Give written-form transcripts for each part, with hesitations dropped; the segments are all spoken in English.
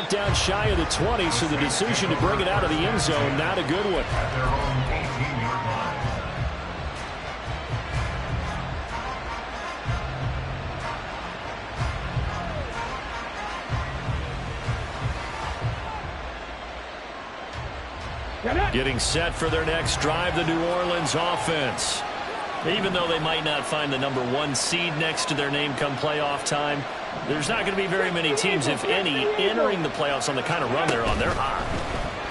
brought down shy of the 20, so the decision to bring it out of the end zone, not a good one. Getting set for their next drive, the New Orleans offense. Even though they might not find the #1 seed next to their name come playoff time, there's not going to be very many teams, if any, entering the playoffs on the kind of run they're on. They're hot.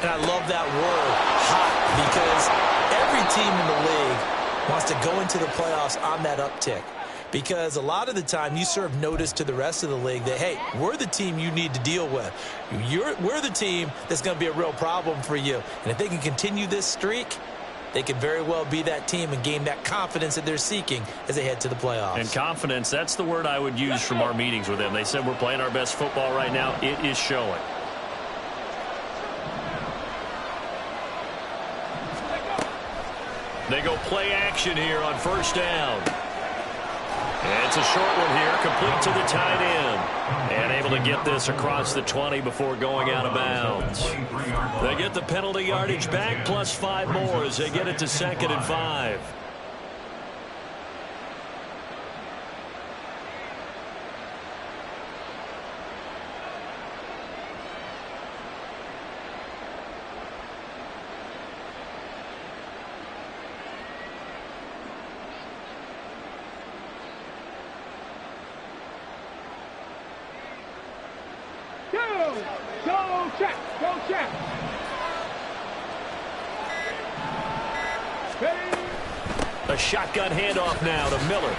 And I love that word, hot, because every team in the league wants to go into the playoffs on that uptick. Because a lot of the time you serve notice to the rest of the league that, hey, we're the team you need to deal with. We're the team that's going to be a real problem for you. And if they can continue this streak, they could very well be that team and gain that confidence that they're seeking as they head to the playoffs. And confidence, that's the word I would use from our meetings with them. They said we're playing our best football right now. It is showing. They go play action here on first down. And it's a short one here, complete to the tight end. And able to get this across the 20 before going out of bounds. They get the penalty yardage back, plus 5 more as they get it to 2nd and 5. A shotgun handoff now to Miller.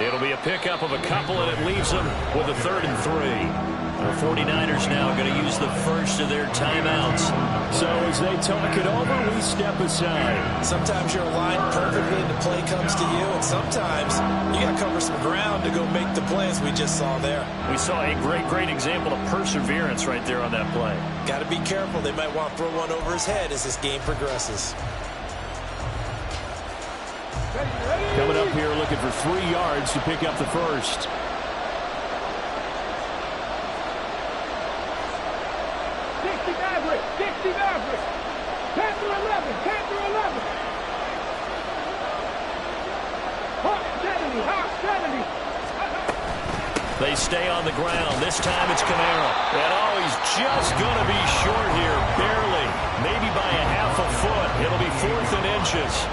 It'll be a pickup of a couple, and it leaves them with a 3rd and 3. The 49ers now going to use the first of their timeouts. So as they talk it over, we step aside. Sometimes you're aligned perfectly and the play comes to you, and sometimes you got to cover some ground to go make the play, as we just saw there. We saw a great example of perseverance right there on that play. Got to be careful. They might want to throw one over his head as this game progresses. Coming up here looking for 3 yards to pick up the first. They stay on the ground. This time it's Kamara. And he's just going to be short here, barely. Maybe by a half a foot. It'll be 4th and inches.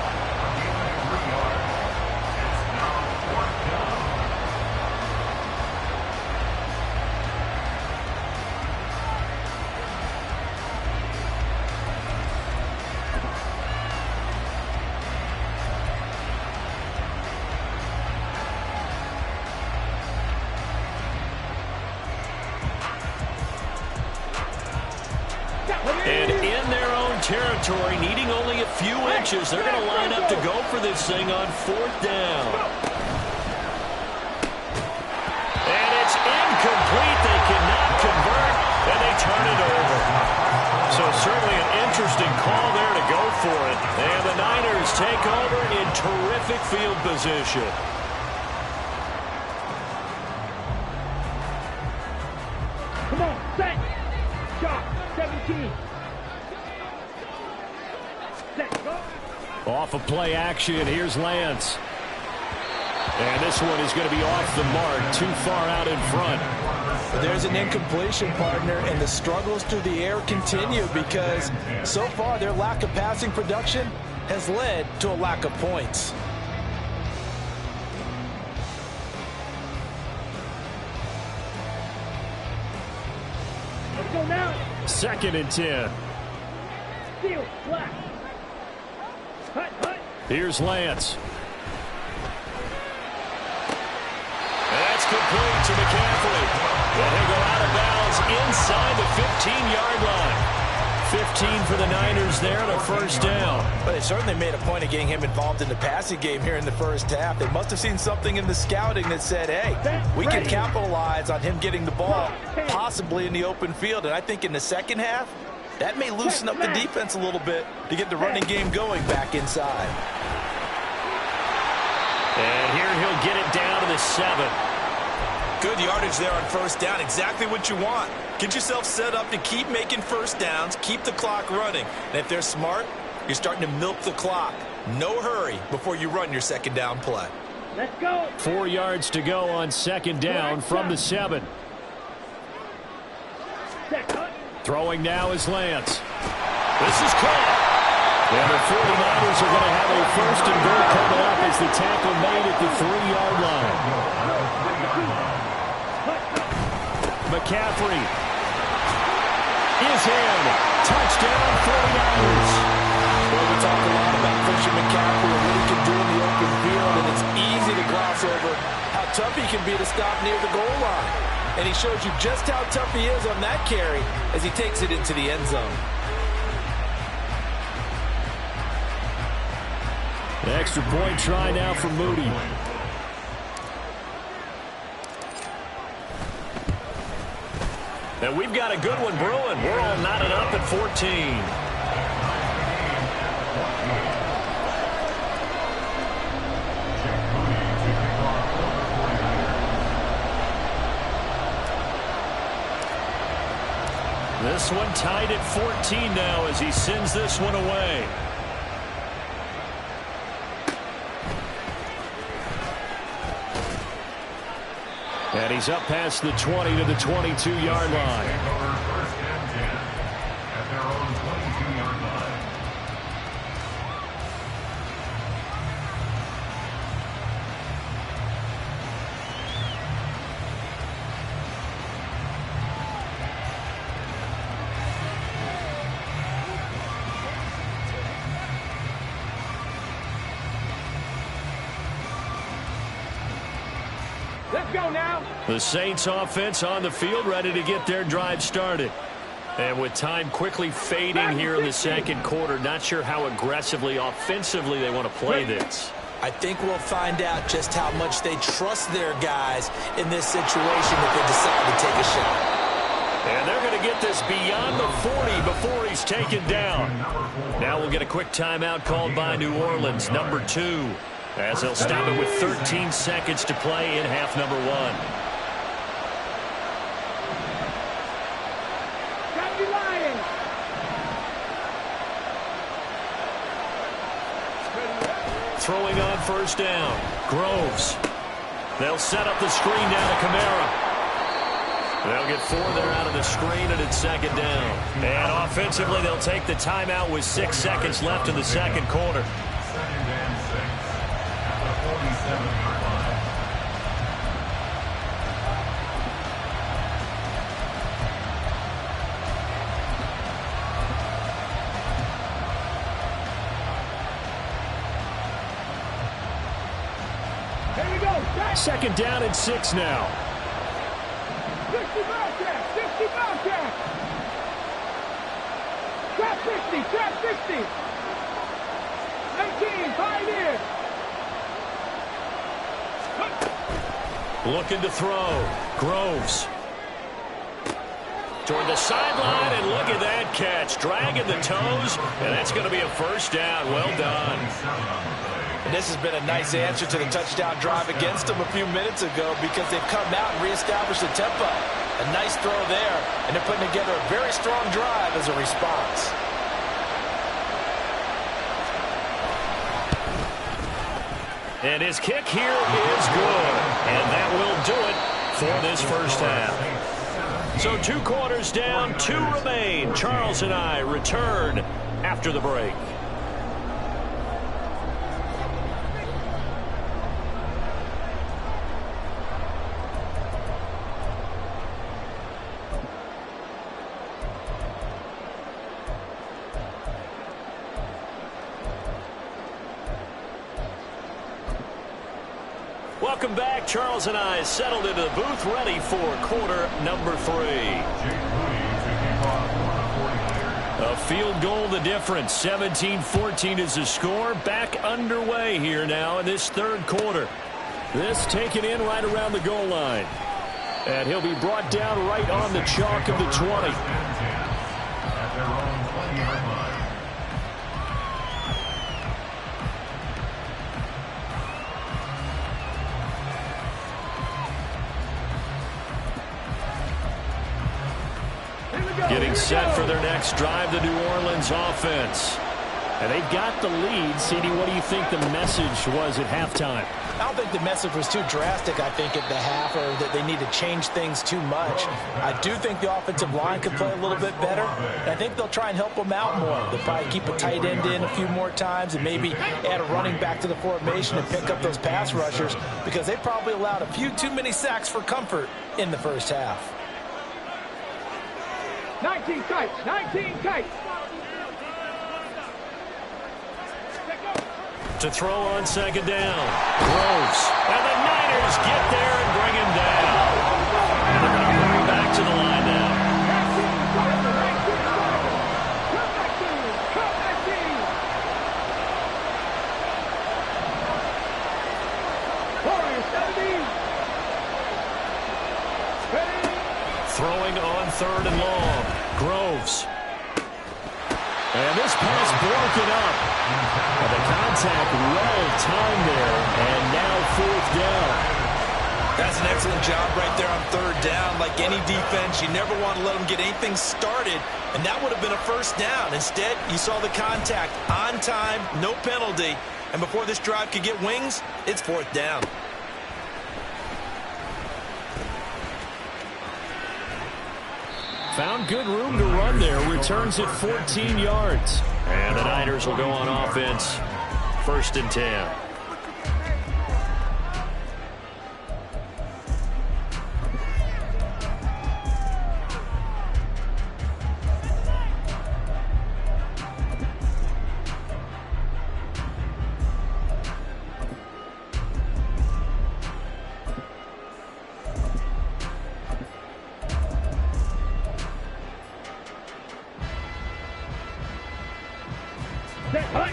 And in their own territory, needing only a few inches, they're going to line up to go for this thing on 4th down. And it's incomplete. They cannot convert, and they turn it over. So certainly an interesting call there to go for it. And the Niners take over in terrific field position. Come on, set. Shot, 17. Off of play action, here's Lance. And this one is going to be off the mark, too far out in front. There's an incompletion, partner, and the struggles through the air continue because so far their lack of passing production has led to a lack of points. Let's go now. 2nd and 10. Steal, black. Hut. Here's Lance. And that's complete to McCaffrey. And he'll go out of bounds inside the 15-yard line. 15 for the Niners there and a first down. But they certainly made a point of getting him involved in the passing game here in the first half. They must have seen something in the scouting that said, hey, we can capitalize on him getting the ball possibly in the open field. And I think in the second half, that may loosen up the defense a little bit to get the running game going back inside. And here he'll get it down to the 7. Good yardage there on first down. Exactly what you want. Get yourself set up to keep making first downs, keep the clock running. And if they're smart, you're starting to milk the clock. No hurry before you run your second down play. Let's go. 4 yards to go on second down from the 7. Set, hut. Throwing now is Lance. This is caught. And the 49ers are going to have a first and goal coming up as the tackle made at the 3-yard line. McCaffrey is in. Touchdown 49ers. Well, we talk a lot about Christian McCaffrey and what he can do in the open field, and it's easy to gloss over how tough he can be to stop near the goal line. And he shows you just how tough he is on that carry as he takes it into the end zone. The extra point try now for Moody. And we've got a good one brewing. We're all knotted up at 14. This one tied at 14 now as he sends this one away. And he's up past the 20 to the 22-yard line. Let's go now. The Saints offense on the field, ready to get their drive started. And with time quickly fading here in the second quarter, not sure how aggressively, offensively they want to play this. I think we'll find out just how much they trust their guys in this situation if they decide to take a shot. And they're going to get this beyond the 40 before he's taken down. Now we'll get a quick timeout called by New Orleans, number 2. As they'll stop it with 13 seconds to play in half number 1. Got you lying. Throwing on first down. Groves. They'll set up the screen down to Kamara. They'll get 4 there out of the screen, and it's second down. And offensively, they'll take the timeout with 6 seconds left in the second quarter. Here we go. Set. Second down and 6 now. 60 Bobcat. 60 Bobcat. Trap 60. Trap 60. 19. Pioneer. Looking to throw. Groves. Toward the sideline, and look at that catch. Dragging the toes, and that's going to be a first down. Well done. And this has been a nice answer to the touchdown drive against them a few minutes ago because they've come out and reestablished the tempo. A nice throw there, and they're putting together a very strong drive as a response. And his kick here is good. And that will do it for this first half. So 2 quarters down, 2 remain. Charles and I return after the break. Welcome back. Charles and I settled into the booth, ready for quarter number 3. A field goal the difference. 17-14 is the score. Back underway here now in this third quarter. This taken in right around the goal line. And he'll be brought down right on the chalk of the 20. Getting set for their next drive, the New Orleans offense. And they've got the lead. CD, what do you think the message was at halftime? I don't think the message was too drastic, I think, at the half, or that they need to change things too much. I do think the offensive line could play a little bit better. And I think they'll try and help them out more. They'll probably keep a tight end in a few more times and maybe add a running back to the formation and pick up those pass rushers, because they probably allowed a few too many sacks for comfort in the first half. 19 tight, 19 tight. To throw on second down. Groves. And the Niners get there and bring him down. And they're going to bring him back to the line now. Throwing on third and long. Groves. And this pass broken up. And the contact well-timed there, and now fourth down. That's an excellent job right there on third down. Like any defense, you never want to let them get anything started, and that would have been a first down. Instead, you saw the contact on time, no penalty, and before this drive could get wings, it's fourth down. Found good room to run there. Returns at 14 yards. And the Niners will go on offense. First and 10.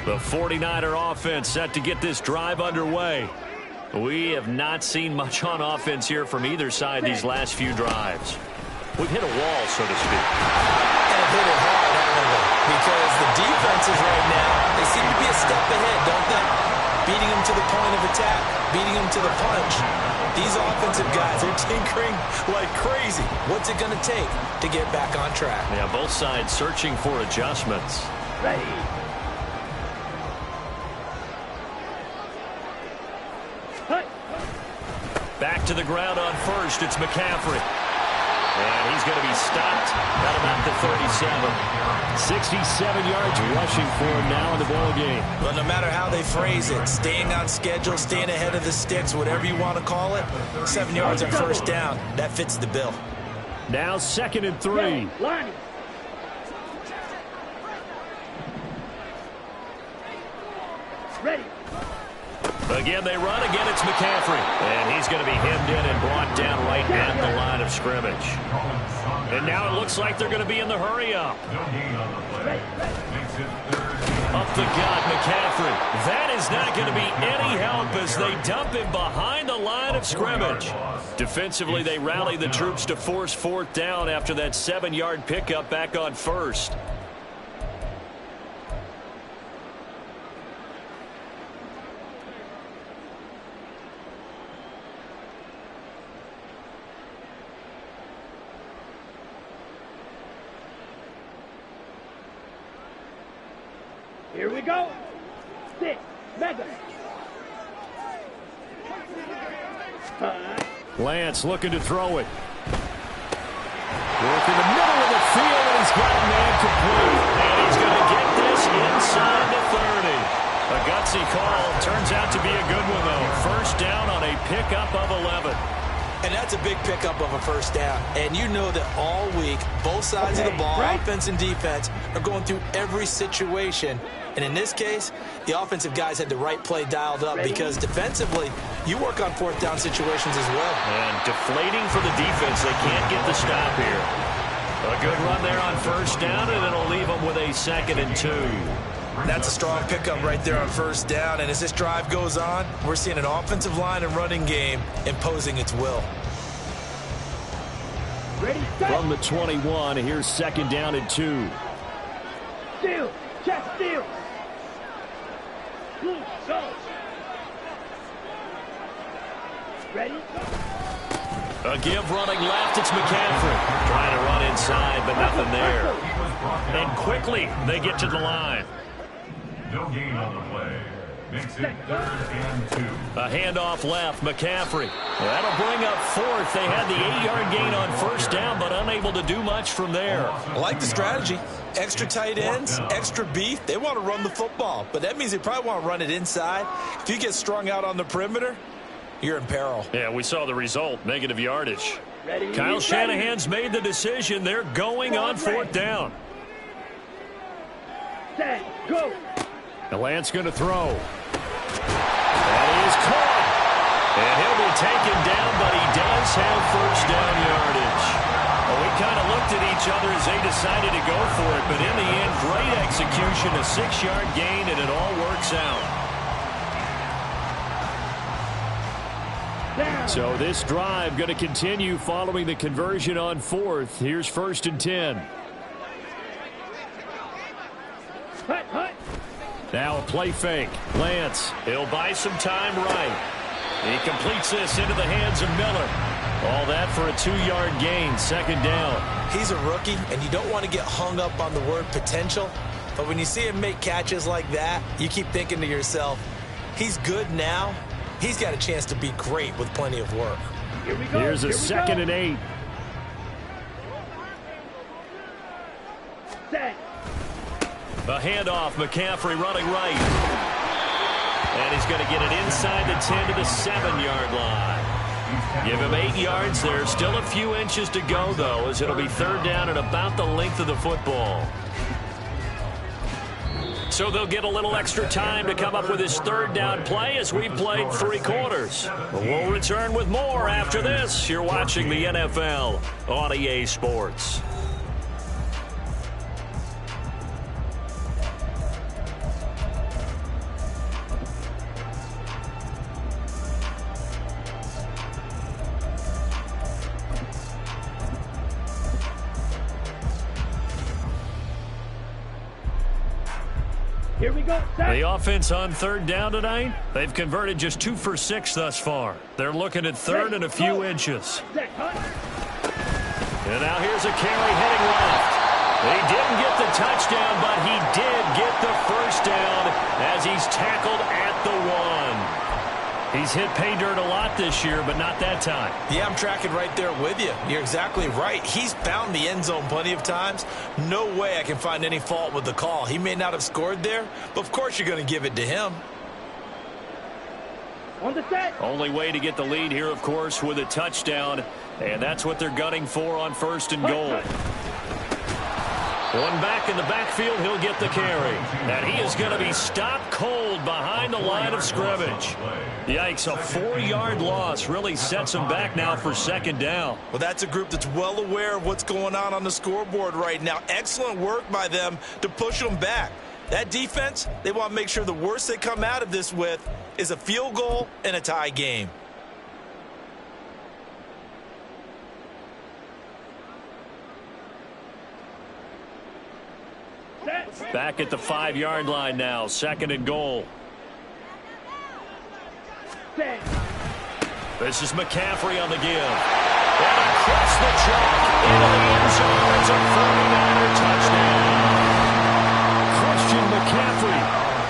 The 49er offense set to get this drive underway. We have not seen much on offense here from either side these last few drives. We've hit a wall, so to speak. And hit it hard, haven't we? Because the defenses right now, they seem to be a step ahead, don't they? Beating them to the point of attack, beating them to the punch. These offensive guys are tinkering like crazy. What's it going to take to get back on track? Yeah, both sides searching for adjustments. Ready. Back to the ground on first. It's McCaffrey. And he's going to be stopped at about the 37. 67 yards rushing for him now in the ball game. But no matter how they phrase it, staying on schedule, staying ahead of the sticks, whatever you want to call it, 7 yards on first down, that fits the bill. Now 2nd and 3. Line. Ready. Again, they run. Again, it's McCaffrey. And he's going to be hemmed in and brought down right at the line of scrimmage. And now it looks like they're going to be in the hurry-up. Up the gut, McCaffrey. That is not going to be any help as they dump him behind the line of scrimmage. Defensively, they rally the troops to force fourth down after that 7-yard pickup back on first. Here we go. 6. Mega. 5. Lance looking to throw it. Work in the middle of the field, and he's got a man complete. And he's going to get this inside the 30. A gutsy call. Turns out to be a good one, though. First down on a pickup of 11. And that's a big pickup of a first down. And you know that all week, both sides of the ball, offense and defense, are going through every situation. And in this case, the offensive guys had the right play dialed up because defensively, you work on fourth down situations as well. And deflating for the defense. They can't get the stop here. A good run there on first down, and it'll leave them with a 2nd and 2. That's a strong pickup right there on first down. And as this drive goes on, we're seeing an offensive line and running game imposing its will. Ready, set. From the 21, here's 2nd down and 2. Steal. Chest steal. Loose. Go. Ready. Go. A give running left, it's McCaffrey. Trying to run inside, but nothing there. And quickly, they get to the line. No gain on the play. Makes it 3rd and 2. A handoff left, McCaffrey. That'll bring up 4th. They had the 8-yard gain on 1st down, but unable to do much from there. I like the strategy. Extra tight ends, extra beef. They want to run the football, but that means they probably want to run it inside. If you get strung out on the perimeter, you're in peril. Yeah, we saw the result, negative yardage. Ready, Kyle Shanahan's made the decision. They're going on 4th down. Set, go. The Lance going to throw. That is caught. And he'll be taken down, but he does have 1st down yardage. Well, we kind of looked at each other as they decided to go for it, but in the end, great execution, a 6-yard gain, and it all works out. So this drive going to continue following the conversion on 4th. Here's 1st and 10. Hut, hut. Now a play fake. Lance, he'll buy some time right. He completes this into the hands of Miller. All that for a 2-yard gain, 2nd down. He's a rookie, and you don't want to get hung up on the word potential. But when you see him make catches like that, you keep thinking to yourself, he's good now. He's got a chance to be great with plenty of work. Here we go. Here's a 2nd and 8. Set. A handoff, McCaffrey running right. And he's going to get it inside the 10 to the 7-yard line. Give him 8 yards there. Still a few inches to go, though, as it'll be 3rd down and about the length of the football. So they'll get a little extra time to come up with his 3rd down play as we've played 3 quarters. We'll return with more after this. You're watching the NFL on EA Sports. Here we go. Set. The offense on 3rd down tonight, they've converted just 2 for 6 thus far. They're looking at 3rd and a few inches. Set, hut. And now here's a carry heading left. He didn't get the touchdown, but he did get the 1st down as he's tackled at the 1. He's hit pay dirt a lot this year, but not that time. Yeah, I'm tracking right there with you. You're exactly right. He's found the end zone plenty of times. No way I can find any fault with the call. He may not have scored there, but of course you're going to give it to him. On the set. Only way to get the lead here, of course, with a touchdown, and that's what they're gunning for on 1st and goal. One back in the backfield, he'll get the carry. And he is going to be stopped cold behind the line of scrimmage. Yikes, a 4-yard loss really sets him back now for 2nd down. Well, that's a group that's well aware of what's going on the scoreboard right now. Excellent work by them to push them back. That defense, they want to make sure the worst they come out of this with is a field goal and a tie game. Back at the 5-yard line now, 2nd and goal. Set. This is McCaffrey on the give. And across the track into the end zone. It's a 49er touchdown. Christian McCaffrey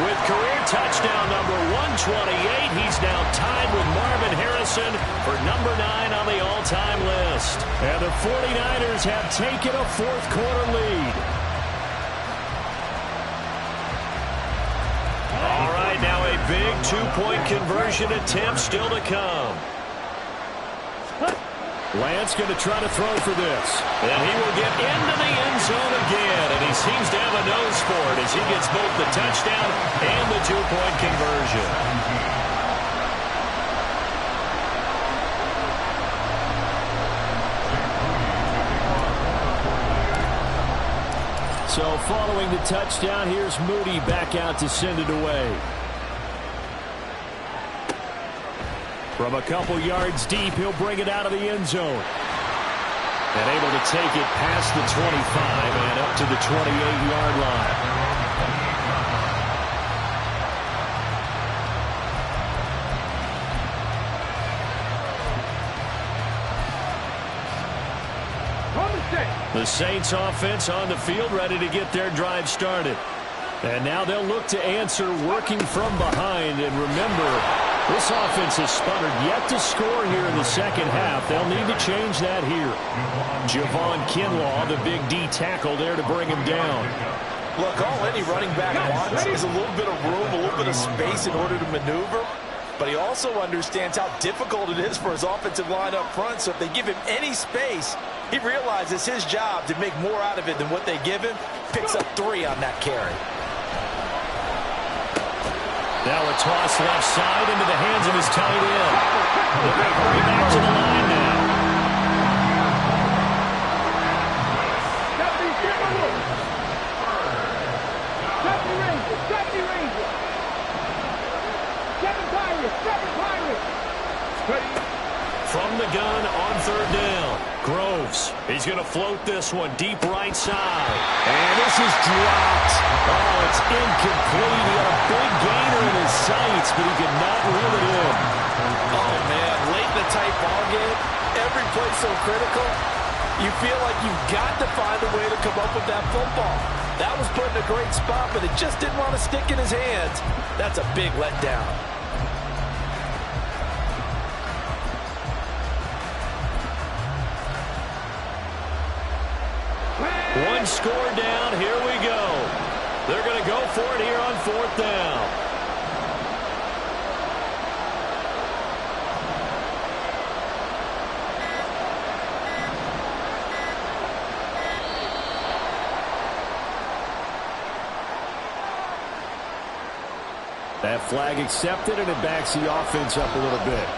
with career touchdown number 128. He's now tied with Marvin Harrison for number 9 on the all-time list. And the 49ers have taken a 4th quarter lead. All right, now a big 2-point conversion attempt still to come. Lance going to try to throw for this. And he will get into the end zone again. And he seems to have a nose for it as he gets both the touchdown and the 2-point conversion. So following the touchdown, here's Moody back out to send it away. From a couple yards deep, he'll bring it out of the end zone. And able to take it past the 25 and up to the 28-yard line. The Saints offense on the field, ready to get their drive started. And now they'll look to answer working from behind. And remember, this offense has sputtered yet to score here in the second half. They'll need to change that here. Javon Kinlaw, the big D tackle there to bring him down. Look, all any running back wants is a little bit of room, a little bit of space in order to maneuver. But he also understands how difficult it is for his offensive line up front. So if they give him any space, he realizes his job to make more out of it than what they give him. Picks up 3 on that carry. Now a toss left side into the hands of his tight end. They're going to hurry back to the line now. From the gun on third down. Groves. He's going to float this one deep right side. And this is dropped. Oh, it's incomplete. He had a big gainer in his sights, but he could not reel it in. Oh, man. Late in the tight ball game. Every play so critical. You feel like you've got to find a way to come up with that football. That was put in a great spot, but it just didn't want to stick in his hands. That's a big letdown. One score down. Here we go. They're going to go for it here on fourth down. That flag accepted, and it backs the offense up a little bit.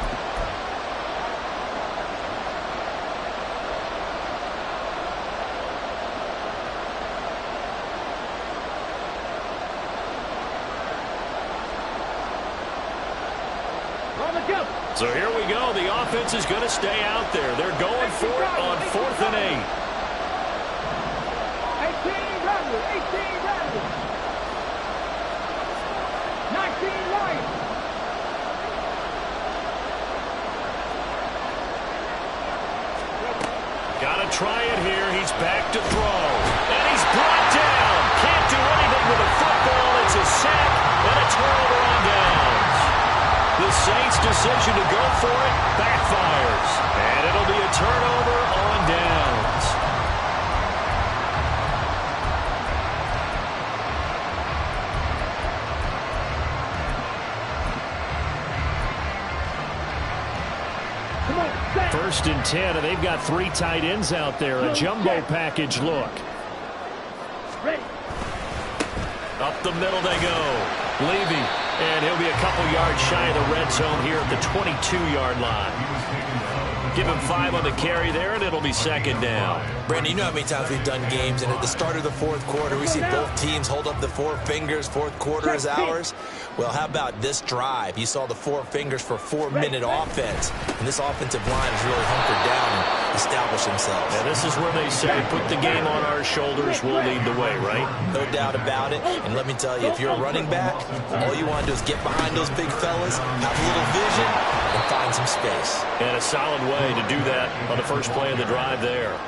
So here we go. The offense is going to stay out there. They're going for it on 4th and 8. 18 Rebels, 18 Rebels. 19 Lions. Got to try it here. He's back to throw. And he's brought down. Can't do anything with the football. It's a sack and a turnover on downs. The Saints' decision to go for it backfires. And it'll be a turnover on downs. First and 10, and they've got 3 tight ends out there. A jumbo package look. Ready. Up the middle they go. Levy, and he'll be a couple yards shy of the red zone here at the 22-yard line. Give him 5 on the carry there, and it'll be second down. Brandon, you know how many times we've done games, and at the start of the fourth quarter, we see both teams hold up the 4 fingers. Fourth quarter is ours. Well, how about this drive? You saw the 4 fingers for 4-minute offense, and this offensive line has really hunkered down and established themselves. And this is where they say, put the game on our shoulders, we'll lead the way, right? No doubt about it. And let me tell you, if you're a running back, all you want to do is get behind those big fellas, have a little vision, and find some space. And a solid way to do that on the first play of the drive there.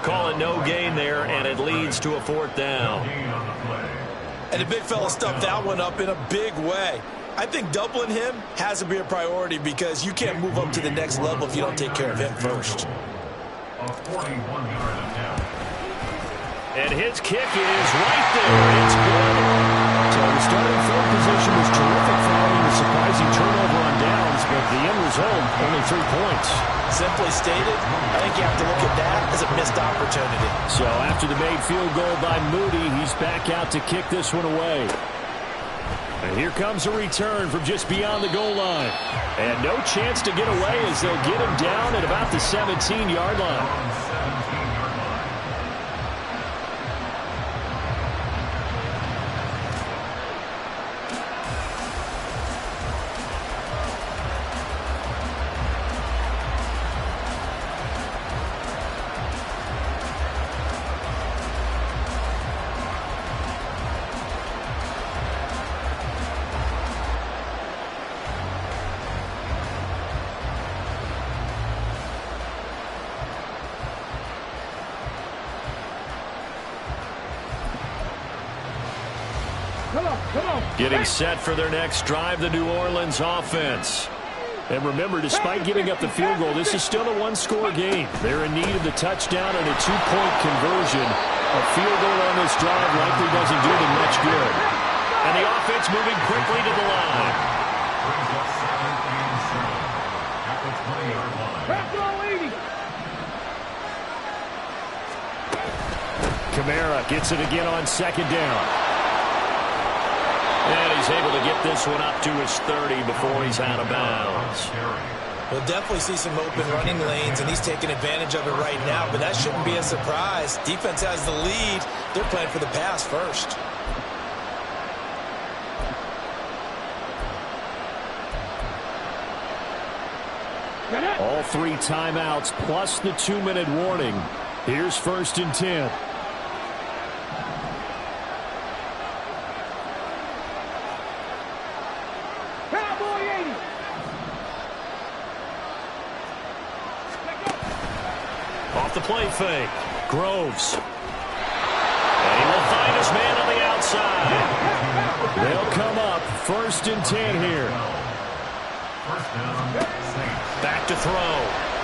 Call it no gain there, and it leads to a 4th down. And the big fella stuffed that one up in a big way. I think doubling him has to be a priority because you can't move up to the next level if you don't take care of him first. And his kick is right there. It's good. So the starting field position was terrific following the surprising turnover on downs, but the end result, only 3 points. Simply stated, I think you have to look at that as a missed opportunity. So after the made field goal by Moody, he's back out to kick this one away. And here comes a return from just beyond the goal line. And no chance to get away as they'll get him down at about the 17-yard line. Come on. Getting set for their next drive, the New Orleans offense. And remember, despite giving up the field goal, this is still a one-score game. They're in need of the touchdown and a two-point conversion. A field goal on this drive likely doesn't do them much good. And the offense moving quickly to the line. Brings up 7th and 7 at the 20-yard line. Back on 80. Kamara gets it again on second down. And he's able to get this one up to his 30 before he's out of bounds. We'll definitely see some open running lanes, and he's taking advantage of it right now, but that shouldn't be a surprise. Defense has the lead. They're playing for the pass first. All 3 timeouts plus the 2-minute warning. Here's 1st and 10. Off the play fake. Groves. And he will find his man on the outside. They'll come up 1st and 10 here. Back to throw.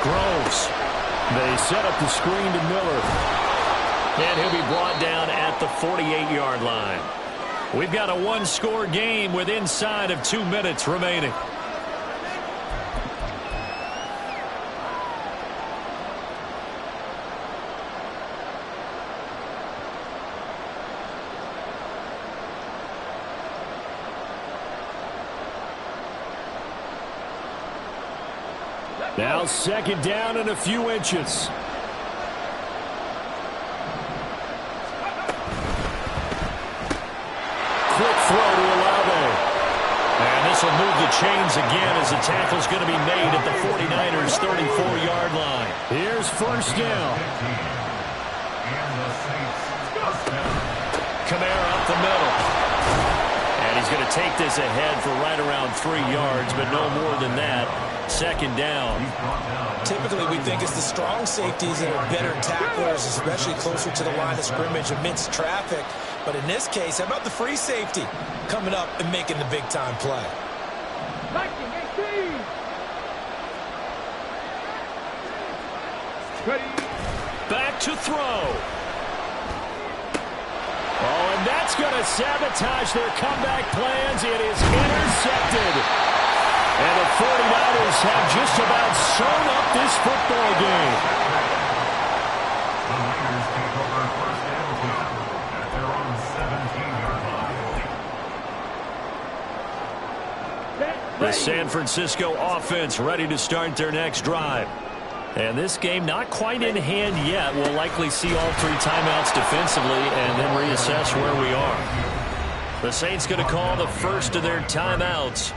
Groves. They set up the screen to Miller. And he'll be brought down at the 48-yard line. We've got a one-score game with inside of 2 minutes remaining. Now 2nd down and a few inches. Quick throw to Olave. And this will move the chains again as the tackle's going to be made at the 49ers' 34-yard line. Here's 1st down. Kamara up the middle. And he's going to take this ahead for right around 3 yards, but no more than that. 2nd down. Typically, we think it's the strong safeties that are better tacklers, especially closer to the line of scrimmage amidst traffic. But in this case, how about the free safety coming up and making the big-time play? 19-18. Back to throw. Oh, and that's going to sabotage their comeback plans. It is intercepted. And the 49ers have just about sewn up this football game. The Niners take over 1st and 10 at their own 17-yard line. The San Francisco offense ready to start their next drive. And this game not quite in hand yet. We'll likely see all 3 timeouts defensively and then reassess where we are. The Saints going to call the first of their timeouts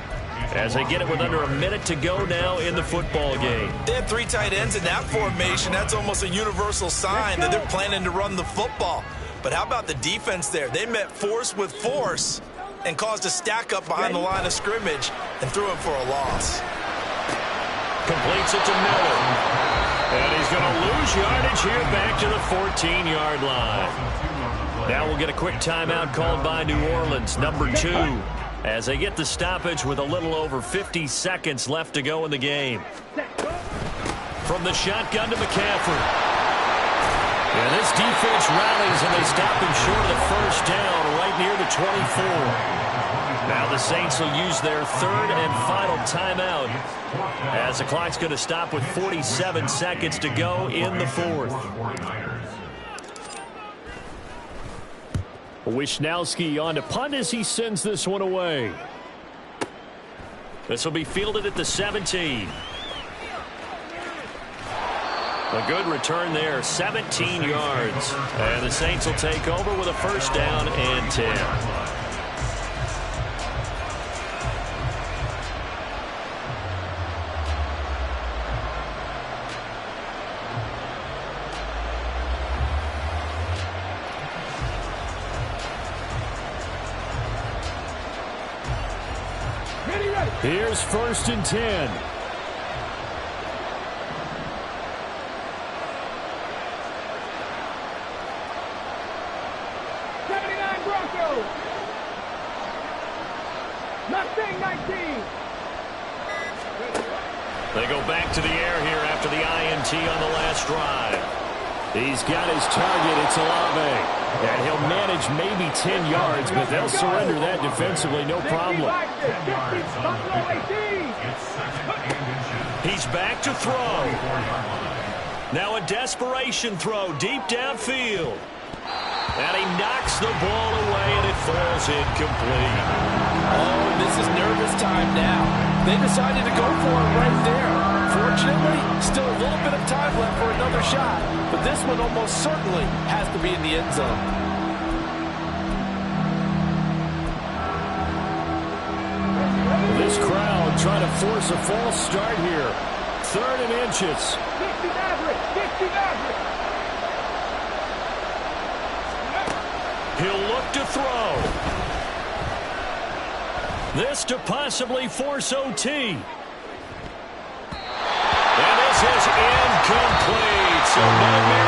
as they get it with under a minute to go now in the football game. They had 3 tight ends in that formation. That's almost a universal sign that they're planning to run the football. But how about the defense there? They met force with force and caused a stack up behind the line of scrimmage and threw him for a loss. Completes it to Miller. And he's going to lose yardage here back to the 14-yard line. Now we'll get a quick timeout called by New Orleans, number 2. As they get the stoppage with a little over 50 seconds left to go in the game. From the shotgun to McCaffrey. And this defense rallies and they stop him short of the 1st down right near the 24. Now the Saints will use their 3rd and final timeout as the clock's going to stop with 47 seconds to go in the 4th. Wisnowski on to punt as he sends this one away. This will be fielded at the 17. A good return there, 17 yards. And the Saints will take over with a 1st down and 10. Here's 1st and 10. Mustang 19. They go back to the air here after the INT on the last drive. He's got his target. It's Olave. And he'll manage maybe 10 yards, but they'll surrender that defensively, no problem. He's back to throw. Now a desperation throw deep downfield. And he knocks the ball away, and it falls incomplete. Oh, this is nervous time now. They decided to go for it right there. Fortunately, still a little bit of time left for another shot, but this one almost certainly has to be in the end zone. This crowd trying to force a false start here. 3rd and inches. 60 Maverick. 60 Maverick. He'll look to throw. This to possibly force OT. And this is incomplete. So no